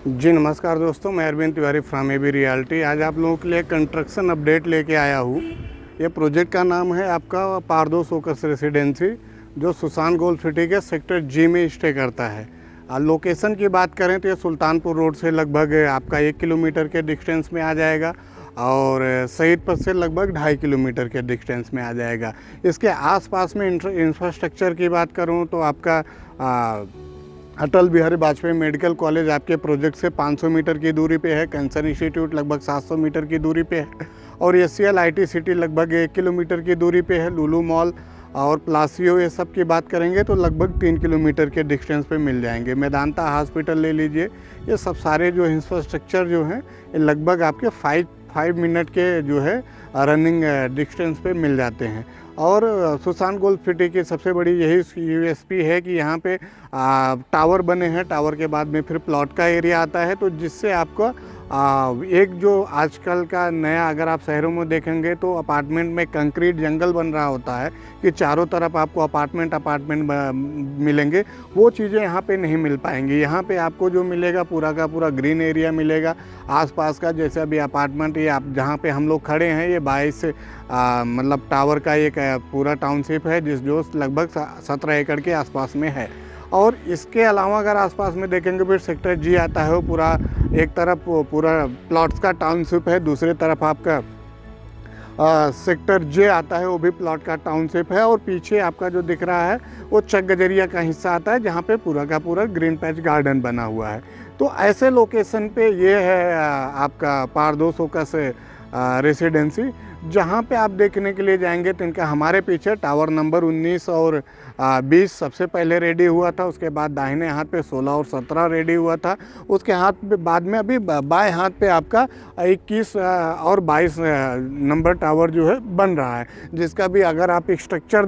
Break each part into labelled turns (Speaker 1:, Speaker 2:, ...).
Speaker 1: जी नमस्कार दोस्तों, मैं Arvind Tiwari from A B realty. आज आप लोगों के लिए कंस्ट्रक्शन अपडेट लेके आया हूँ। ये प्रोजेक्ट का नाम है आपका पारदोस ओकस रेसिडेंसी, जो सुसान गोल्ड सिटी के सेक्टर जी में स्टे करता है। लोकेशन की बात करें तो ये सुल्तानपुर रोड से लगभग आपका 1 किलोमीटर के डिस्टेंस में आ जाएगा और शहीद पथ से लगभग 2.5 किलोमीटर के डिस्टेंस में आ जाएगा। इसके आसपास में इंफ्रास्ट्रक्चर की बात करूँ तो आपका अटल बिहारी वाजपेयी मेडिकल कॉलेज आपके प्रोजेक्ट से 500 मीटर की दूरी पे है। कैंसर इंस्टीट्यूट लगभग 700 मीटर की दूरी पे है और एससीएल आईटी सिटी लगभग 1 किलोमीटर की दूरी पे है। लुलु मॉल और प्लासियो ये सब की बात करेंगे तो लगभग 3 किलोमीटर के डिस्टेंस पे मिल जाएंगे। मेदांता हॉस्पिटल ले लीजिए, ये सब सारे जो इंफ्रास्ट्रक्चर जो हैं ये लगभग आपके 5 मिनट के जो है रनिंग डिस्टेंस पे मिल जाते हैं। और सुसान गोल्ड सिटी की सबसे बड़ी यही यूएसपी है कि यहाँ पे टावर बने हैं। टावर के बाद में फिर प्लॉट का एरिया आता है, तो जिससे आपको एक जो आजकल का नया अगर आप शहरों में देखेंगे तो अपार्टमेंट में कंक्रीट जंगल बन रहा होता है कि चारों तरफ आपको अपार्टमेंट मिलेंगे, वो चीज़ें यहाँ पे नहीं मिल पाएंगी। यहाँ पे आपको जो मिलेगा पूरा का पूरा ग्रीन एरिया मिलेगा। आसपास का जैसे अभी अपार्टमेंट ये आप जहाँ पे हम लोग खड़े हैं, ये 22 मतलब टावर का एक पूरा टाउनशिप है जो लगभग 17 एकड़ के आसपास में है। और इसके अलावा अगर आसपास में देखेंगे फिर सेक्टर जी आता है, वो पूरा एक तरफ पूरा प्लॉट्स का टाउनशिप है, दूसरी तरफ आपका सेक्टर जे आता है, वो भी प्लॉट का टाउनशिप है। और पीछे आपका जो दिख रहा है वो चक गजरिया का हिस्सा आता है, जहाँ पे पूरा का पूरा ग्रीन पैच गार्डन बना हुआ है। तो ऐसे लोकेशन पे ये है आपका पारदोस ओकस रेसिडेंसी, जहाँ पे आप देखने के लिए जाएंगे तो इनका हमारे पीछे टावर नंबर 19 और 20 सबसे पहले रेडी हुआ था। उसके बाद दाहिने हाथ पे 16 और 17 रेडी हुआ था। उसके हाथ पे बाद में अभी बाएं हाथ पे आपका 21 और 22 नंबर टावर जो है बन रहा है, जिसका भी अगर आप स्ट्रक्चर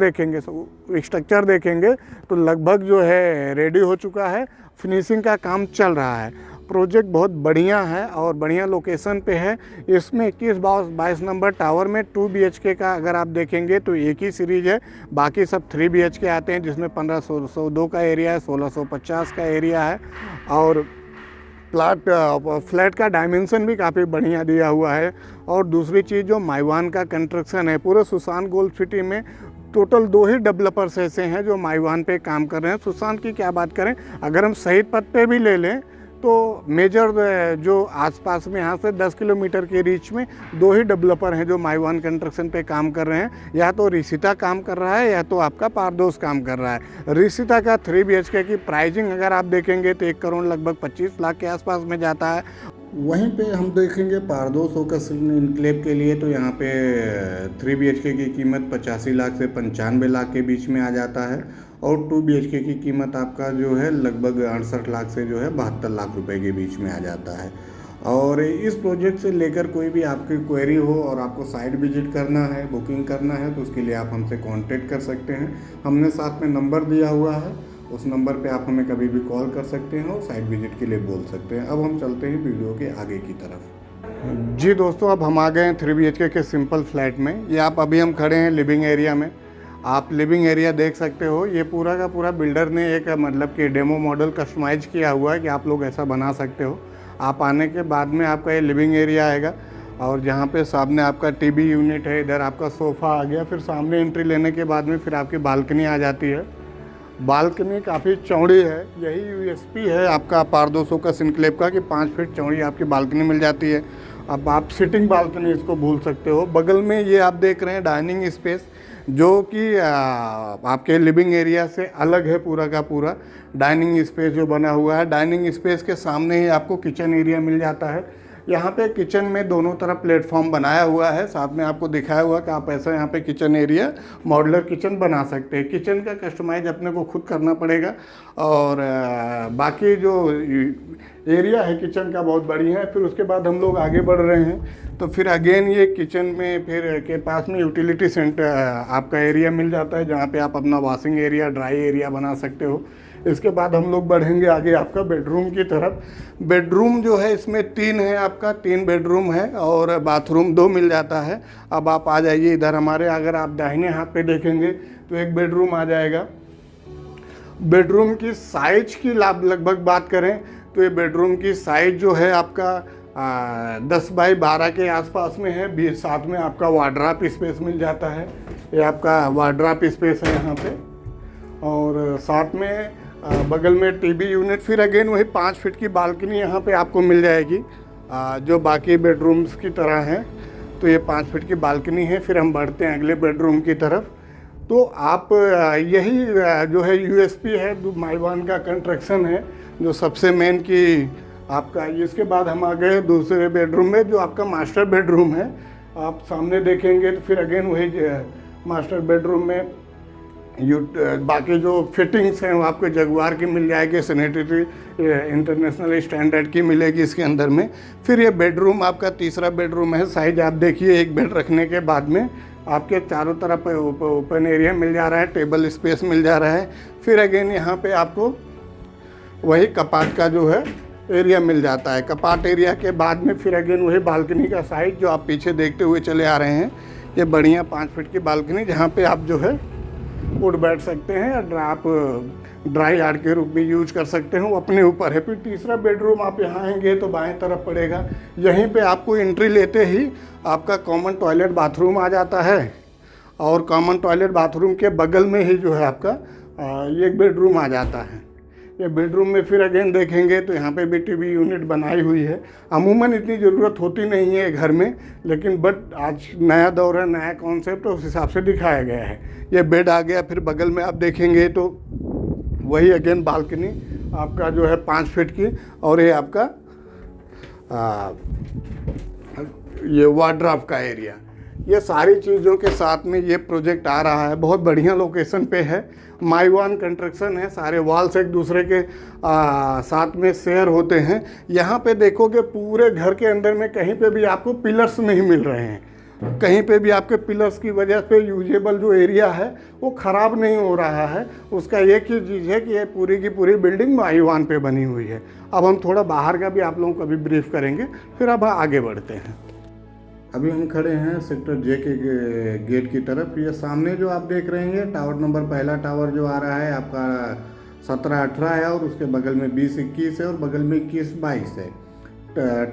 Speaker 1: देखेंगे तो लगभग जो है रेडी हो चुका है। फिनिशिंग का काम चल रहा है। प्रोजेक्ट बहुत बढ़िया है और बढ़िया लोकेशन पे है। इसमें 21-22 नंबर टावर में 2 BHK का अगर आप देखेंगे तो एक ही सीरीज है, बाकी सब 3 BHK आते हैं, जिसमें 1502 का एरिया है, 1650 का एरिया है। और फ्लैट का डायमेंशन भी काफ़ी बढ़िया दिया हुआ है। और दूसरी चीज़ जो माइवान का कंस्ट्रक्शन है, पूरे सुसान गोल्ड सिटी में टोटल 2 ही डेवलपर्स ऐसे हैं जो माइवान पे काम कर रहे हैं। सुसान की क्या बात करें, अगर हम शहीद पथ पे भी ले लें तो मेजर जो आसपास में यहाँ से 10 किलोमीटर के रीच में 2 ही डेवलपर हैं जो माइवान कंस्ट्रक्शन पे काम कर रहे हैं। या तो ऋषिता काम कर रहा है या तो आपका पारदोस काम कर रहा है। ऋषिता का 3 BHK की प्राइसिंग अगर आप देखेंगे तो 1 करोड़ लगभग 25 लाख के आसपास में जाता है। वहीं पे हम देखेंगे पारदोस ओकस इनक्लेव के लिए तो यहाँ पे 3 BHK की कीमत 85 लाख से 95 लाख के बीच में आ जाता है और 2 BHK की कीमत आपका जो है लगभग 68 लाख से जो है 72 लाख रुपए के बीच में आ जाता है। और इस प्रोजेक्ट से लेकर कोई भी आपकी क्वेरी हो और आपको साइट विजिट करना है, बुकिंग करना है, तो उसके लिए आप हमसे कांटेक्ट कर सकते हैं। हमने साथ में नंबर दिया हुआ है, उस नंबर पे आप हमें कभी भी कॉल कर सकते हैं और साइट विजिट के लिए बोल सकते हैं। अब हम चलते हैं वीडियो के आगे की तरफ। जी दोस्तों, अब हम आ गए हैं 3 BHK के सिंपल फ्लैट में। ये आप अभी हम खड़े हैं लिविंग एरिया में। आप लिविंग एरिया देख सकते हो। ये पूरा का पूरा बिल्डर ने एक मतलब कि डेमो मॉडल कस्टमाइज किया हुआ है कि आप लोग ऐसा बना सकते हो। आप आने के बाद में आपका ये लिविंग एरिया आएगा और जहाँ पे सामने आपका टीवी यूनिट है, इधर आपका सोफ़ा आ गया। फिर सामने एंट्री लेने के बाद में फिर आपकी बालकनी आ जाती है। बालकनी काफ़ी चौड़ी है, यही यूएसपी है आपका पारदोस ओकस इनक्लेव का कि 5 फीट चौड़ी आपकी बालकनी मिल जाती है। अब आप सिटिंग बालकनी इसको भूल सकते हो। बगल में ये आप देख रहे हैं डाइनिंग स्पेस, जो कि आपके लिविंग एरिया से अलग है। पूरा का पूरा डाइनिंग स्पेस जो बना हुआ है, डाइनिंग स्पेस के सामने ही आपको किचन एरिया मिल जाता है। यहाँ पे किचन में दोनों तरफ प्लेटफॉर्म बनाया हुआ है, साथ में आपको दिखाया हुआ कि आप ऐसा यहाँ पे किचन एरिया मॉड्यूलर किचन बना सकते हैं। किचन का कस्टमाइज अपने को खुद करना पड़ेगा और बाकी जो एरिया है किचन का बहुत बढ़िया है। फिर उसके बाद हम लोग आगे बढ़ रहे हैं तो फिर अगेन ये किचन में फिर के पास में यूटिलिटी सेंटर आपका एरिया मिल जाता है, जहाँ पे आप अपना वॉशिंग एरिया, ड्राई एरिया बना सकते हो। इसके बाद हम लोग बढ़ेंगे आगे आपका बेडरूम की तरफ। बेडरूम जो है इसमें 3 है, आपका 3 बेडरूम है और बाथरूम 2 मिल जाता है। अब आप आ जाइए इधर हमारे, अगर आप दाहिने हाथ पे देखेंगे तो एक बेडरूम आ जाएगा। बेडरूम की साइज की लगभग बात करें तो ये बेडरूम की साइज जो है आपका 10 बाई 12 के आसपास में है। साथ में आपका वार्डरोब स्पेस मिल जाता है। ये आपका वार्डरोब स्पेस है यहाँ पे, और साथ में बगल में टीवी यूनिट। फिर अगेन वही 5 फीट की बालकनी यहाँ पे आपको मिल जाएगी, जो बाकी बेडरूम्स की तरह है। तो ये 5 फीट की बालकनी है। फिर हम बढ़ते हैं अगले बेडरूम की तरफ। तो आप यही जो है यूएसपी है माइवान का कंस्ट्रक्शन है, जो सबसे मेन की आपका। इसके बाद हम आ गए दूसरे बेडरूम में, जो आपका मास्टर बेडरूम है। आप सामने देखेंगे तो फिर अगेन वही मास्टर बेडरूम में बाकी जो फिटिंग्स हैं वो आपको जगुआर की मिल जाएगी, सैनिटरी इंटरनेशनल स्टैंडर्ड की मिलेगी इसके अंदर में। फिर ये बेडरूम आपका तीसरा बेडरूम है। साइज आप देखिए, एक बेड रखने के बाद में आपके चारों तरफ ओपन एरिया मिल जा रहा है, टेबल स्पेस मिल जा रहा है। फिर अगेन यहाँ पे आपको वही कपाट का जो है एरिया मिल जाता है। कपाट एरिया के बाद में फिर अगेन वही बालकनी का साइज जो आप पीछे देखते हुए चले आ रहे हैं। ये बढ़िया 5 फीट की बालकनी, जहाँ पे आप जो है उठ बैठ सकते हैं, आप ड्राई यार्ड के रूप में यूज कर सकते हैं, वो अपने ऊपर है। फिर तीसरा बेडरूम आप यहाँ आएंगे तो बाएं तरफ पड़ेगा। यहीं पे आपको एंट्री लेते ही आपका कॉमन टॉयलेट बाथरूम आ जाता है, और कॉमन टॉयलेट बाथरूम के बगल में ही जो है आपका ये एक बेडरूम आ जाता है। ये बेडरूम में फिर अगेन देखेंगे तो यहाँ पे भी टीवी यूनिट बनाई हुई है। अमूमन इतनी ज़रूरत होती नहीं है घर में, लेकिन बट आज नया दौर है, नया कॉन्सेप्ट, उस हिसाब से दिखाया गया है। ये बेड आ गया। फिर बगल में आप देखेंगे तो वही अगेन बालकनी आपका जो है 5 फीट की, और ये आपका ये वार्डरोब का एरिया। ये सारी चीज़ों के साथ में ये प्रोजेक्ट आ रहा है। बहुत बढ़िया लोकेशन पे है, माइवान कंस्ट्रक्शन है। सारे वॉल्स एक दूसरे के साथ में शेयर होते हैं। यहाँ पे देखोगे पूरे घर के अंदर में कहीं पे भी आपको पिलर्स में ही मिल रहे हैं। कहीं पे भी आपके पिलर्स की वजह से यूजेबल जो एरिया है वो ख़राब नहीं हो रहा है। उसका एक ही चीज़ है कि ये पूरी की पूरी बिल्डिंग माइवान पे बनी हुई है। अब हम थोड़ा बाहर का भी आप लोगों को अभी ब्रीफ करेंगे, फिर अब आगे बढ़ते हैं। अभी हम खड़े हैं सेक्टर जे के गेट की तरफ। ये सामने जो आप देख रहे हैं टावर नंबर, पहला टावर जो आ रहा है आपका 17-18 है, और उसके बगल में 20-21 है, और बगल में 21-22 है।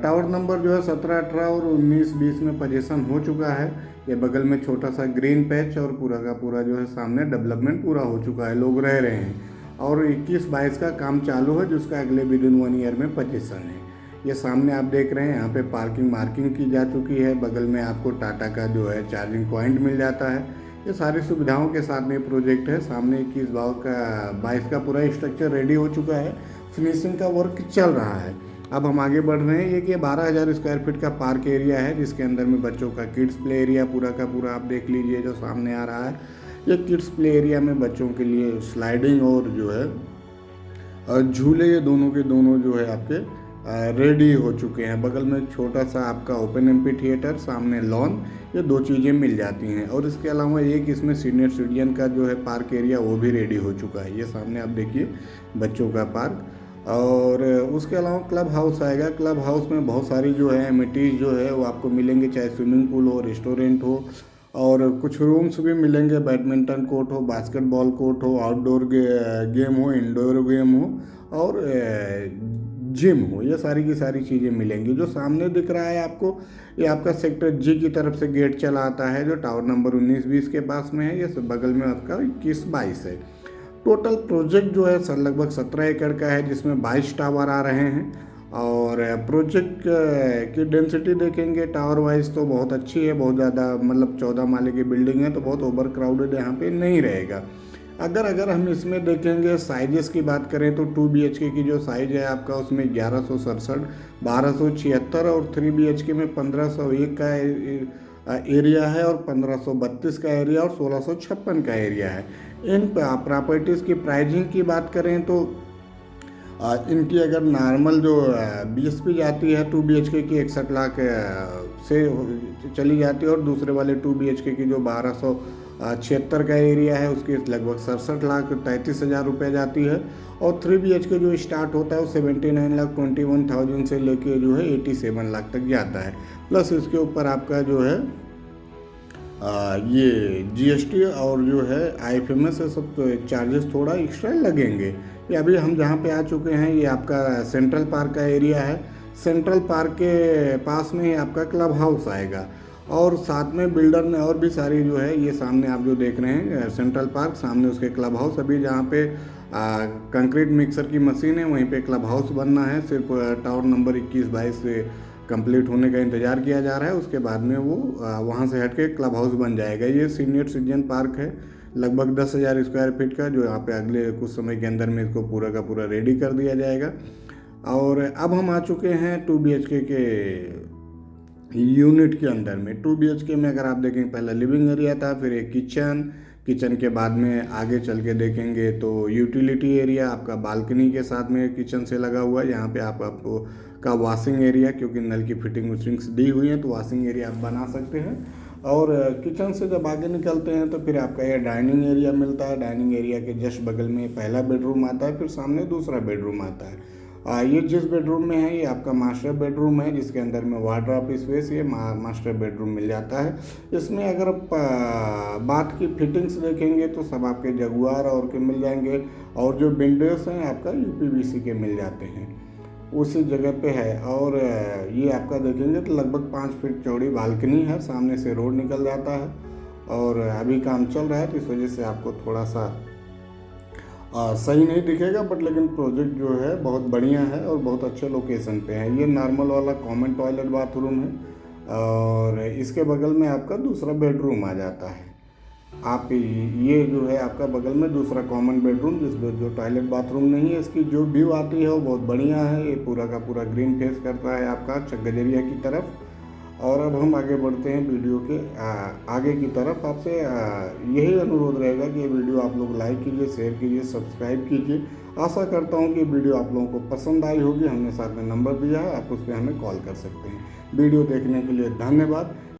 Speaker 1: टावर नंबर जो है 17-18 और 19-20 में पोजीशन हो चुका है। ये बगल में छोटा सा ग्रीन पैच, और पूरा का पूरा जो है सामने डेवलपमेंट पूरा हो चुका है, लोग रह रहे हैं। और 21-22 का काम चालू है, जिसका अगले विदिन 1 ईयर में पोजीशन है। ये सामने आप देख रहे हैं, यहाँ पे पार्किंग मार्किंग की जा चुकी है। बगल में आपको टाटा का जो है चार्जिंग पॉइंट मिल जाता है। ये सारी सुविधाओं के साथ में प्रोजेक्ट है। सामने 21-22 का पूरा स्ट्रक्चर रेडी हो चुका है, फिनिशिंग का वर्क चल रहा है। अब हम आगे बढ़ रहे हैं। ये 12,000 स्क्वायर फीट का पार्क एरिया है, जिसके अंदर में बच्चों का किड्स प्ले एरिया पूरा का पूरा आप देख लीजिए जो सामने आ रहा है। ये किड्स प्ले एरिया में बच्चों के लिए स्लाइडिंग और जो है झूले, ये दोनों के दोनों जो है आपके रेडी हो चुके हैं। बगल में छोटा सा आपका ओपन एम्पी थिएटर, सामने लॉन, ये 2 चीज़ें मिल जाती हैं। और इसके अलावा एक इसमें सीनियर सिटीजन का जो है पार्क एरिया वो भी रेडी हो चुका है। ये सामने आप देखिए बच्चों का पार्क। और उसके अलावा क्लब हाउस आएगा। क्लब हाउस में बहुत सारी जो है एमिटीज़ जो है वो आपको मिलेंगे, चाहे स्विमिंग पूल हो, रेस्टोरेंट हो, और कुछ रूम्स भी मिलेंगे। बैडमिंटन कोर्ट हो, बास्केटबॉल कोर्ट हो, आउटडोर गेम हो, इंडोर गेम हो, और जिम हो। ये सारी की सारी चीज़ें मिलेंगी। जो सामने दिख रहा है आपको, ये आपका सेक्टर जी की तरफ से गेट चला आता है, जो टावर नंबर 19-20 के पास में है। ये बगल में आपका 21-22 है। टोटल प्रोजेक्ट जो है सर लगभग 17 एकड़ का है, जिसमें 22 टावर आ रहे हैं। और प्रोजेक्ट की डेंसिटी देखेंगे टावर वाइज तो बहुत अच्छी है, बहुत ज़्यादा, मतलब 14 माले की बिल्डिंग है, तो बहुत ओवर क्राउडेड यहाँ पे नहीं रहेगा। अगर हम इसमें देखेंगे साइजेस की बात करें तो 2 BHK की जो साइज़ है आपका, उसमें 1167, 1276, और 3 BHK में 1501 का एरिया है, और 1532 का एरिया, और 1656 का एरिया है। इन प्रॉपर्टीज़ की प्राइजिंग की बात करें तो इनकी अगर नॉर्मल जो BSP जाती है 2 BHK की 61 लाख से चली जाती है, और दूसरे वाले 2 BHK की जो 1276 का एरिया है उसकी लगभग 67,33,000 रुपये जाती है। और 3 BHK जो स्टार्ट होता है वो 79,21,000 से लेके जो है 87 लाख तक जाता है। प्लस इसके ऊपर आपका जो है ये GST और जो है IFMS सब चार्जेस थोड़ा एक्स्ट्रा लगेंगे। ये अभी हम जहाँ पे आ चुके हैं ये आपका सेंट्रल पार्क का एरिया है। सेंट्रल पार्क के पास में ही आपका क्लब हाउस आएगा और साथ में बिल्डर ने और भी सारी जो है, ये सामने आप जो देख रहे हैं सेंट्रल पार्क, सामने उसके क्लब हाउस, अभी जहाँ पे कंक्रीट मिक्सर की मशीन है वहीं पे क्लब हाउस बनना है। सिर्फ टावर नंबर 21-22 से कंप्लीट होने का इंतज़ार किया जा रहा है, उसके बाद में वो वहाँ से हट के क्लब हाउस बन जाएगा। ये सीनियर सिटीजन पार्क है, लगभग 10,000 स्क्वायर फीट का, जो यहाँ पे अगले कुछ समय के अंदर में इसको पूरा का पूरा रेडी कर दिया जाएगा। और अब हम आ चुके हैं 2 BHK के यूनिट के अंदर में। 2 BHK में अगर आप देखेंगे पहला लिविंग एरिया था, फिर एक किचन के बाद में आगे चल के देखेंगे तो यूटिलिटी एरिया आपका बालकनी के साथ में किचन से लगा हुआ है। यहाँ पे आपको का वॉशिंग एरिया, क्योंकि नल की फिटिंग विटिंग्स दी हुई है तो वॉशिंग एरिया आप बना सकते हैं। और किचन से जब आगे निकलते हैं तो फिर आपका ये डाइनिंग एरिया मिलता है। डाइनिंग एरिया के जस्ट बगल में पहला बेडरूम आता है, फिर सामने दूसरा बेडरूम आता है। ये जिस बेडरूम में है ये आपका मास्टर बेडरूम है, जिसके अंदर में वार्डरोब स्पेस, ये मास्टर बेडरूम मिल जाता है। इसमें अगर बात की फिटिंग्स देखेंगे तो सब आपके जगुआर और के मिल जाएंगे, और जो विंडोज़ हैं आपका UPVC के मिल जाते हैं, उसी जगह पे है। और ये आपका देखेंगे तो लगभग 5 फीट चौड़ी बालकनी है, सामने से रोड निकल जाता है। और अभी काम चल रहा है तो इस वजह से आपको थोड़ा सा सही नहीं दिखेगा, बट लेकिन प्रोजेक्ट जो है बहुत बढ़िया है और बहुत अच्छे लोकेशन पे है। ये नॉर्मल वाला कॉमन टॉयलेट बाथरूम है और इसके बगल में आपका दूसरा बेडरूम आ जाता है। आप ये जो है आपका बगल में दूसरा कॉमन बेडरूम, जिसमें जो टॉयलेट बाथरूम नहीं है, इसकी जो व्यू आती है वो बहुत बढ़िया है। ये पूरा का पूरा ग्रीन फेस करता है आपका चकगजरिया की तरफ। और अब हम आगे बढ़ते हैं वीडियो के आगे की तरफ। आपसे यही अनुरोध रहेगा कि ये वीडियो आप लोग लाइक कीजिए, शेयर कीजिए, सब्सक्राइब कीजिए। आशा करता हूँ कि वीडियो आप लोगों को पसंद आई होगी। हमने साथ में नंबर दिया है, आप उस पर हमें कॉल कर सकते हैं। वीडियो देखने के लिए धन्यवाद।